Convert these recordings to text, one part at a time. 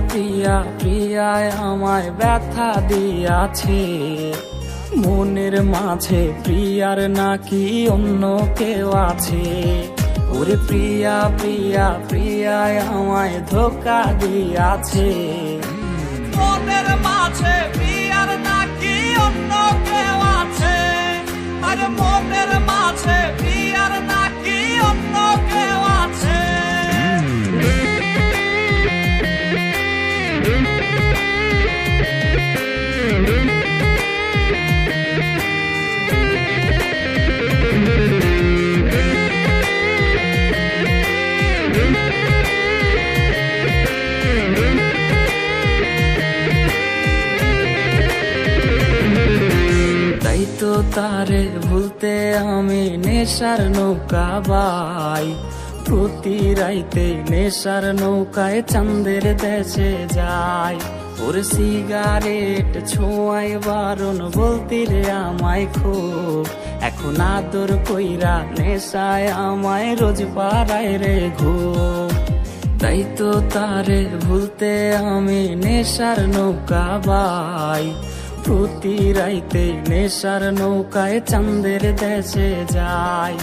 প্রিয়া প্রিয়ায় আমায় ব্যথা দিয়াছে, মনের মাঝে প্রিয়ার নাকি অন্য কেউ আছে। ওরে প্রিয়া প্রিয়া প্রিয়ায় আমায় ধোকা দিয়াছে, মনের মাঝে প্রিয়ার নাকি অন্য কেউ আছে। আরে মনের মাঝে প্রিয়ার নাকি অন্য কেউ আছে। তাই তো তারে ভুলতে আমি নেশার নৌকা বাই, প্রতি রাইতে নেশার নৌকায় চাঁদের দেশে যাই। ওর সিগারেট ছোঁয়াই বারণ বলতি রে আমায় খুব, এখন আদর কইরা নেশায় আমায় রোজ পাড়ায় রে ঘুম। তাই তো তারে ভুলতে আমি নেশার নৌকা বাই, প্রতি রাইতে নেশার নৌকায় চাঁদের দেশে যাই।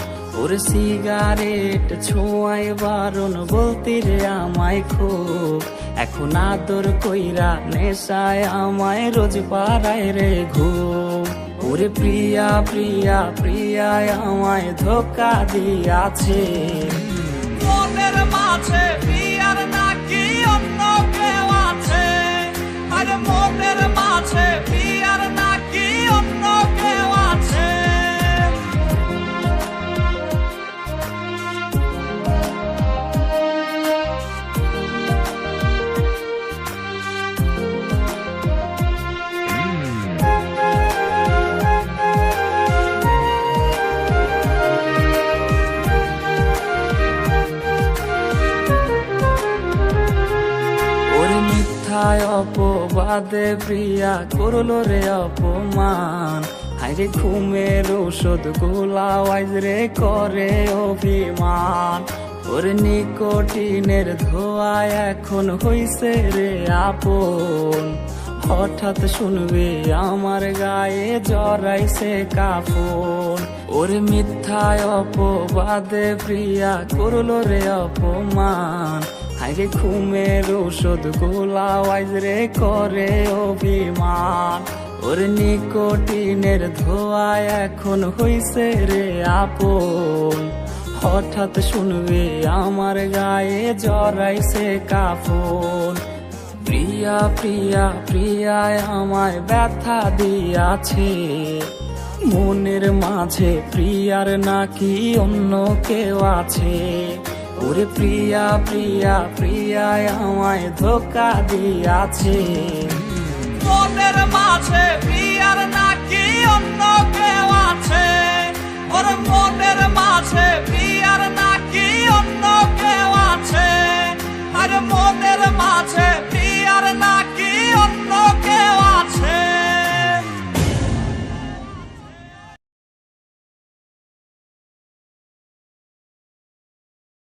ওর সিগারেট ছোঁয়াই বারণ বলতি রে আমায় খুব, এখন আদর কইরা নেশায় আমায় রোজ পাড়ায় রে ঘুম। ওরে প্রিয়া প্রিয়া প্রিয়ায় আমায় ধোকা দিয়াছে, মনের মাঝে প্রিয়ার নাকি অন্য কেউ আছে। আরে মনের মাঝে প্রিয়ার নাকি অন্য কেউ আছে। অপবাদে প্রিয়া করলো রে অপমান, হাইরে ঘুমের ঔষধ গোলাওয়াইজ রে করে অভিমান। ওর নিকোটিনের ধোয়া এখন হইছে রে আপন, হঠাৎ শুনবে আমার গায়ে জড়াইছে কাফন। ওর মিথ্যায় অপবাদে প্রিয়া করলো রে অপমান, হাইরে ঘুমের ঔষধ গোলাওয়াইজ রে করে অভিমান। ওর নিকোটিনের ধোয়া এখন হইছে রে আপন, হঠাৎ শুনবে আমার গায়ে জড়াইছে কাফন। প্রিয়া প্রিয়া প্রিয়ায় আমায় ব্যথা দিয়াছে, মনের মাঝে প্রিয়ার নাকি অন্য কেউ আছে। ওরে প্রিয়া প্রিয়া প্রিয়ায় আমায় ধোকা দিয়াছে, মনের মাঝে প্রিয়ার নাকি অন্য কেউ